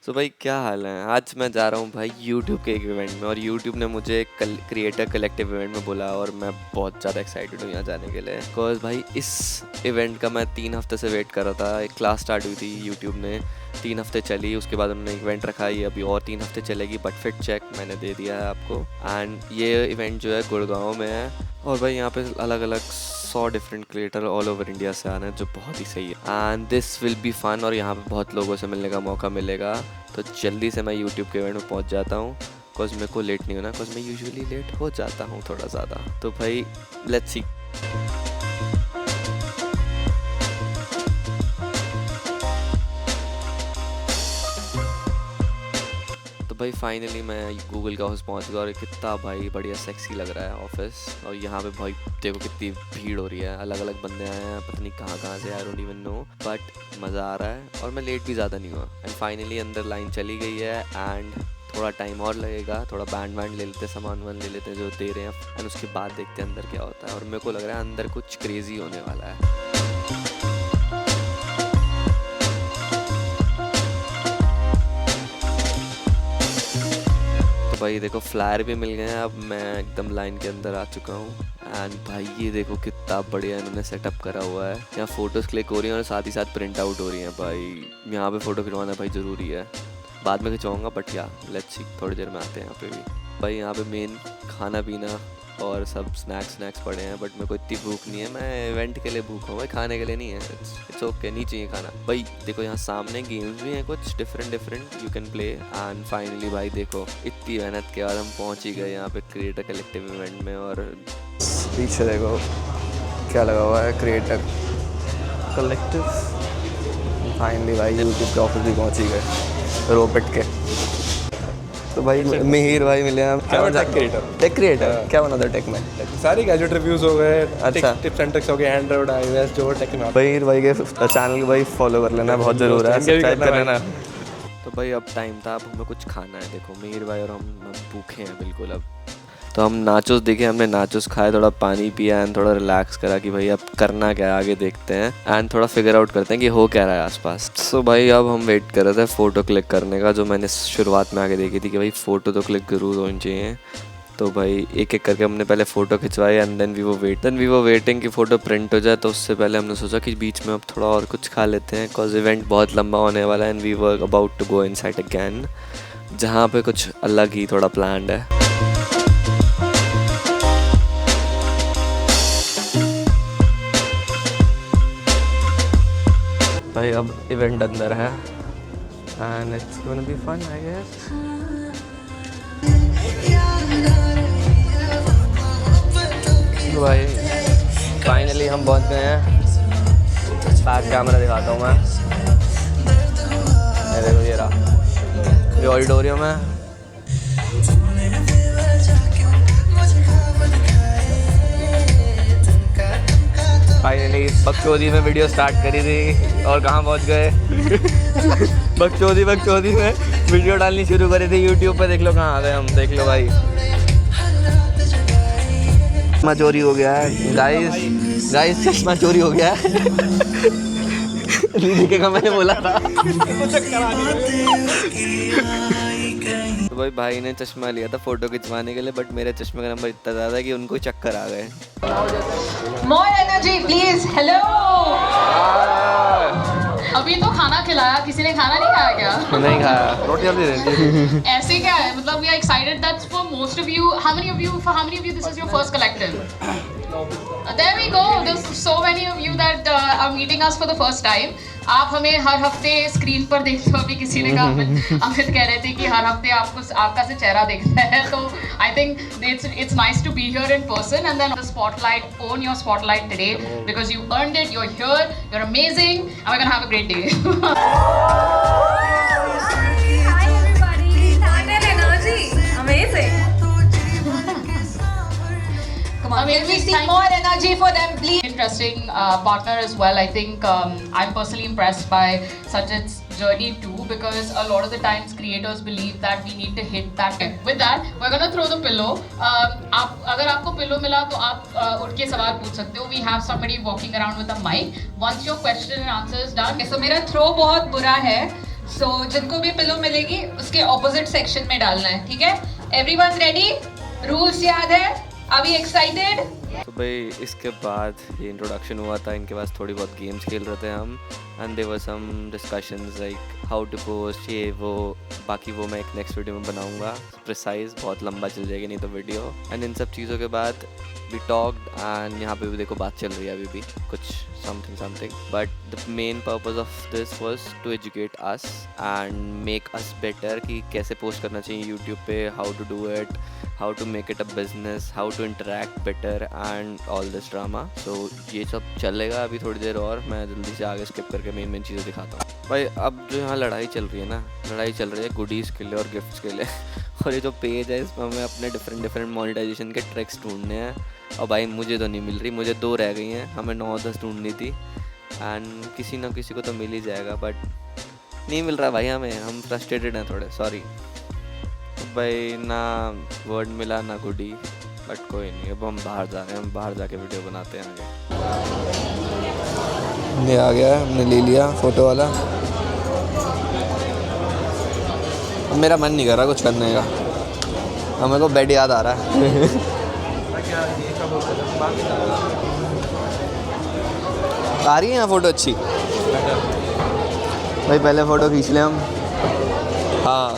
सो भाई क्या हाल है। आज मैं जा रहा हूँ भाई यूट्यूब के एक इवेंट में, और यूट्यूब ने मुझे एक क्रिएटर कलेक्टिव इवेंट में बुलाया, और मैं बहुत ज़्यादा एक्साइटेड हूँ यहाँ जाने के लिए। बिकॉज भाई इस इवेंट का मैं 3 हफ्ते से वेट कर रहा था। एक क्लास स्टार्ट हुई थी यूट्यूब ने, 3 हफ्ते चली, उसके बाद उन्होंने इवेंट रखा, ये अभी और 3 हफ्ते चलेगी, बट फिट चेक मैंने दे दिया है आपको। एंड ये इवेंट जो है गुड़गांव में है, और भाई यहाँ पे अलग अलग 100 different creator all over India से आ रहे हैं, जो बहुत ही सही है। And this will be fun, और यहाँ पे बहुत लोगों से मिलने का मौका मिलेगा। तो जल्दी से मैं यूट्यूब के इवेंट में पहुँच जाता हूँ, बिकॉज मेरे को लेट नहीं होना, बिकॉज मैं यूजुअली लेट हो जाता हूँ थोड़ा ज़्यादा। तो भाई लेट्स सी। तो भाई फाइनली मैं गूगल का ऑफिस पहुंच गया, और कितना भाई बढ़िया सेक्सी लग रहा है ऑफिस। और यहाँ पे भाई देखो कितनी भीड़ हो रही है, अलग अलग बंदे आए हैं, पता नहीं कहाँ से, I don't even know, but मज़ा आ रहा है, और मैं लेट भी ज़्यादा नहीं हुआ। एंड फाइनली अंदर लाइन चली गई है, एंड थोड़ा टाइम और लगेगा, थोड़ा बैंड ले लेते हैं, सामान वान ले लेते हैं जो दे रहे हैं, एंड उसके बाद देखते हैं अंदर क्या होता है। और मेरे को लग रहा है अंदर कुछ क्रेजी होने वाला है। भाई देखो फ्लायर भी मिल गए हैं, अब मैं एकदम लाइन के अंदर आ चुका हूँ। एंड भाई ये देखो कितना बढ़िया इन्होंने सेटअप करा हुआ है, यहाँ फ़ोटोज़ क्लिक हो रही हैं और साथ ही साथ प्रिंट आउट हो रही हैं। भाई यहाँ पे फ़ोटो खिंचवाना भाई ज़रूरी है, बाद में खिंचवाऊँगा, बट या लेट्स सी, थोड़ी देर में आते हैं यहाँ पे भी। भाई यहाँ पे मेन खाना पीना और सब स्नैक्स पड़े हैं, बट मेरे को इतनी भूख नहीं है, मैं इवेंट के लिए भूख हूँ भाई, खाने के लिए नहीं है। इट्स ओके, नहीं चाहिए खाना। भाई देखो यहाँ सामने गेम्स भी हैं कुछ different you can play. And finally भाई देखो इतनी मेहनत के बाद हम पहुँच ही गए यहाँ पे क्रिएटर कलेक्टिव इवेंट में। और पीछे देखो क्या लगा हुआ है, क्रिएटर कलेक्टिव। फाइनली भाई यूट्यूब के ऑफिस भी पहुँच ही गए, रोपेट के। तो भाई मिहिर भाई मिले हैं। क्या टेक क्रिएटर क्या बना था टेक में? सारी गैजेट रिव्यूज हो गए, अच्छा टिप्स एंड ट्रिक्स हो गए, एंड्रॉइड आईओएस जो टेक में। मिहिर भाई के चैनल को भाई फॉलो कर लेना, बहुत ज़रूर है, सब्सक्राइब कर लेना। तो भाई अब टाइम था, अब हमें कुछ खाना है। देखो मिहिर भाई और हम भूखे हैं बिल्कुल। अब तो हम नाचोस देखे, हमने नाचोस खाए, थोड़ा पानी पिया, एंड थोड़ा रिलैक्स करा कि भाई अब करना क्या है, आगे देखते हैं, एंड थोड़ा फिगर आउट करते हैं कि हो क्या रहा है आसपास। सो भाई अब हम वेट कर रहे थे फ़ोटो क्लिक करने का, जो मैंने शुरुआत में आगे देखी थी कि भाई फ़ोटो तो क्लिक ज़रूर होनी चाहिए। तो भाई एक एक करके हमने पहले फ़ोटो खिंचवाई, एंड देन वी वो वेटिंग कि फ़ोटो प्रिंट हो जाए। तो उससे पहले हमने सोचा कि बीच में अब थोड़ा और कुछ खा लेते हैं, बिकॉज इवेंट बहुत लंबा होने वाला है, and we were about to go inside again, जहाँ पे कुछ अलग ही थोड़ा प्लान्ड है। भाई अब इवेंट अंदर है, and it's gonna be fun I guess. तो भाई फाइनली हम पहुंच गए हैं। बैक कैमरा दिखाता हूँ मैं, ये देखो ये रहा, ये ऑडिटोरियम है। फाइनली बकचोदी में वीडियो स्टार्ट करी थी, और कहाँ पहुँच गए बकचोदी में वीडियो डालनी शुरू करी थी यूट्यूब पे। देख लो कहाँ आ गए हम, देख लो भाई चश्मा चोरी हो गया है गाइस चश्मा चोरी हो गया है नहीं दिखेगा, मैंने बोला था तो भाई ने चश्मा लिया था फोटो खिंचवाने के लिए, बट मेरे चश्मे का नंबर इतना ज़्यादा है कि उनको चक्कर आ गए। More energy, please. Hello. अभी तो खाना खिलाया, किसी ने खाना नहीं खाया क्या? नहीं खाया, रोटी जल्दी दे। ऐसे क्या है, मतलब we are excited that for most of you, for how many of you this is your first collective? There we go. There's so many of you that are meeting us for the first time. आप हमें हर हफ्ते screen पर देखते हो, अभी किसी ने कहा, अमित कह रहे थे कि हर हफ्ते आपको आपका से चेहरा देखता है, तो I think it's nice to be here in person, and then the spotlight, own your spotlight today because you earned it, you're here, you're amazing, and we're gonna have a great day. Hi everybody, that energy, amazing. Come on, Can we see more energy for them, please? Interesting partner as well. I think I'm personally impressed by such a journey too, because a lot of the times creators believe that we need to hit that. With that, we're gonna throw the pillow. आप अगर आपको pillow मिला तो आप उठ के सवाल पूछ सकते हो. We have somebody walking around with a mic. Once your question and answer is done. So मेरा throw बहुत बुरा है, सो जिनको भी पिलो मिलेगी उसके ऑपोजिट सेक्शन में डालना है, ठीक है? Everyone ready? रूल्स याद है? Are we excited? तो भाई इसके बाद ये इंट्रोडक्शन हुआ था, इनके पास थोड़ी बहुत गेम्स खेल रहे थे हम, and there were some discussions like how to post, ये वो, बाकी वो मैं एक नेक्स्ट वीडियो में बनाऊंगा प्रिसाइज, बहुत लंबा चल जाएगी नहीं तो वीडियो। एंड इन सब चीज़ों के बाद वी टॉक्ड, एंड यहाँ पे भी देखो बात चल रही है अभी भी कुछ something, but the main purpose of this was to educate us and make us better कि कैसे पोस्ट करना चाहिए यूट्यूब पे, how to do it, how to make it a business, how to interact better and all this drama. So ये सब चलेगा अभी थोड़ी देर और, मैं जल्दी से आगे स्किप करके मेन चीज़ें दिखाता हूँ। भाई अब जो यहाँ लड़ाई चल रही है ना, लड़ाई चल रही है गुडीज़ के लिए और गिफ्ट्स के लिए और ये जो पेज है इसमें हमें अपने डिफरेंट मोनेटाइजेशन के ट्रिक्स ढूंढने हैं, और भाई मुझे तो नहीं मिल रही, मुझे 2 रह गई हैं, हमें 9-10 ढूंढनी थी, एंड किसी ना किसी को तो मिल ही जाएगा, बट नहीं मिल रहा भाई हमें, हम फ्रस्ट्रेटेड हैं थोड़े, सॉरी भाई, ना वर्ड मिला ना गुडी, बट कोई नहीं, अब हम बाहर जा रहे हैं, हम बाहर जाके वीडियो बनाते हैं आगे। ये आ गया है, हमने ले लिया फ़ोटो वाला। अब मेरा मन नहीं कर रहा कुछ करने का, अब मेरे को बेड याद आ रहा है आ रही है यहाँ फ़ोटो अच्छी भाई, पहले फ़ोटो खींच लें हम। हाँ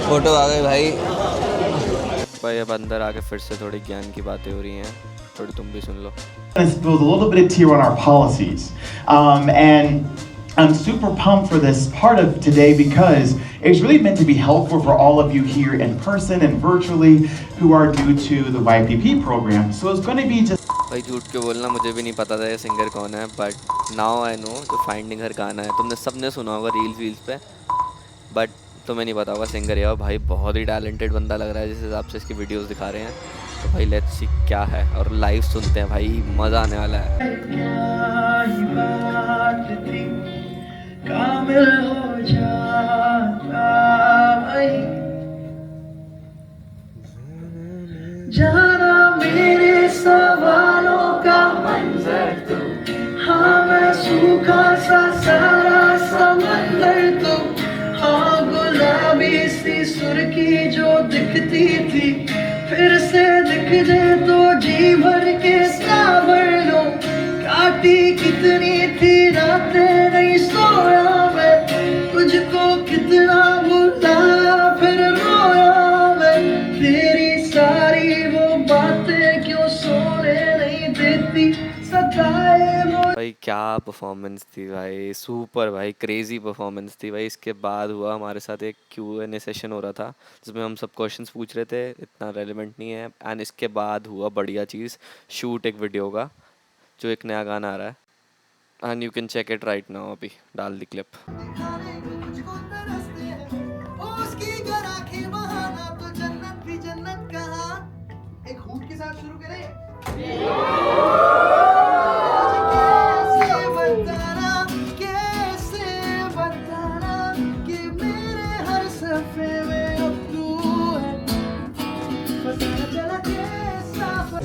फ़ोटो आ गई भाई। भाई अब अंदर आके फिर से थोड़ी ज्ञान की बातें हो रही हैं, थोड़ी तुम भी सुन लो। Let's build a little bit of tier on our policies. And I'm super pumped for this part of today because it's really meant to be helpful for all of you here in person and virtually who are due to the YPP program. So it's going to be just भाई झूठ क्यों बोलना, मुझे भी नहीं पता था ये सिंगर कौन है, बट नाउ आई नो जो फाइंडिंग हर गाना है, तुमने सबने सुना होगा रील्स पे, बट तुम्हें नहीं पता होगा सिंगर है, भाई बहुत ही टैलेंटेड बंदा लग रहा है जिस हिसाब से इसकी वीडियोस दिखा रहे हैं। तो भाई लेट्स सी क्या है, और लाइव सुनते हैं भाई, मज़ा आने वाला है। जाना मेरे सवालों का मंजर तू, हाँ मैं सूखा सा सारा समंदर तू, हाँ गुलाबी सी सुर्खी जो दिखती थी, फिर से दिख जाए तो जी भर के सावर लो, काटी कितनी थी रातें नहीं सोया मैं, तुझको कितना बुलाया फिर रोया मैं, तेरी सारी वो बातें क्यों सोने नहीं देती, सताए भाई क्या परफॉर्मेंस थी भाई, सुपर भाई, क्रेजी परफॉर्मेंस थी भाई। इसके बाद हुआ हमारे साथ एक Q&A सेशन हो रहा था जिसमें हम सब क्वेश्चंस पूछ रहे थे, इतना रेलेवेंट नहीं है, एंड इसके बाद हुआ बढ़िया चीज़, शूट एक वीडियो का, जो एक नया गाना आ रहा है, and you can check it right now, अभी डाल दी क्लिप। एक हुक के साथ शुरू करें।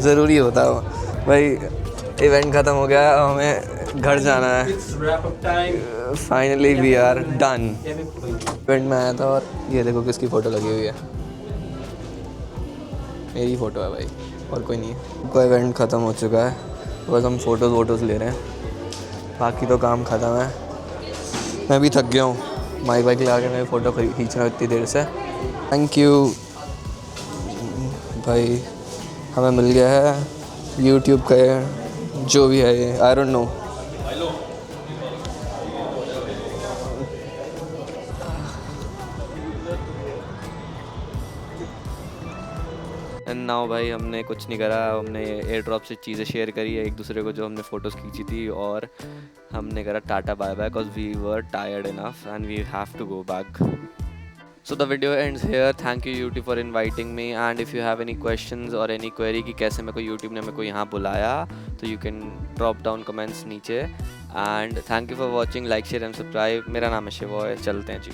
ज़रूरी होता है भाई, इवेंट ख़त्म हो गया, अब हमें घर जाना है। Finally we are done. Event में आया था और ये देखो किसकी फ़ोटो लगी हुई है, मेरी फ़ोटो है भाई, और कोई नहीं है। कोई इवेंट ख़त्म हो चुका है, बस हम फ़ोटोज़ ले रहे हैं, बाकी तो काम ख़त्म है। मैं भी थक गया हूँ, माइक वाइक लगा के मैं फ़ोटो खींच रहा हूँ इतनी देर से। थैंक यू भाई, हमें मिल गया है यूट्यूब का जो भी है ये, I don't know. And now भाई हमने कुछ नहीं करा, हमने एयर ड्रॉप से चीज़ें शेयर करी है एक दूसरे को, जो हमने फ़ोटोज़ खींची थी, और हमने करा tata bye bye, because we were tired enough and we have to go back. So the video ends here. Thank you YouTube for inviting me, and if you have any questions or any query कि कैसे मेरे को YouTube ने मेरे को यहाँ बुलाया, तो you can drop down comments नीचे, and thank you for watching, like share and subscribe। मेरा नाम है शिवॉय, चलते हैं जी।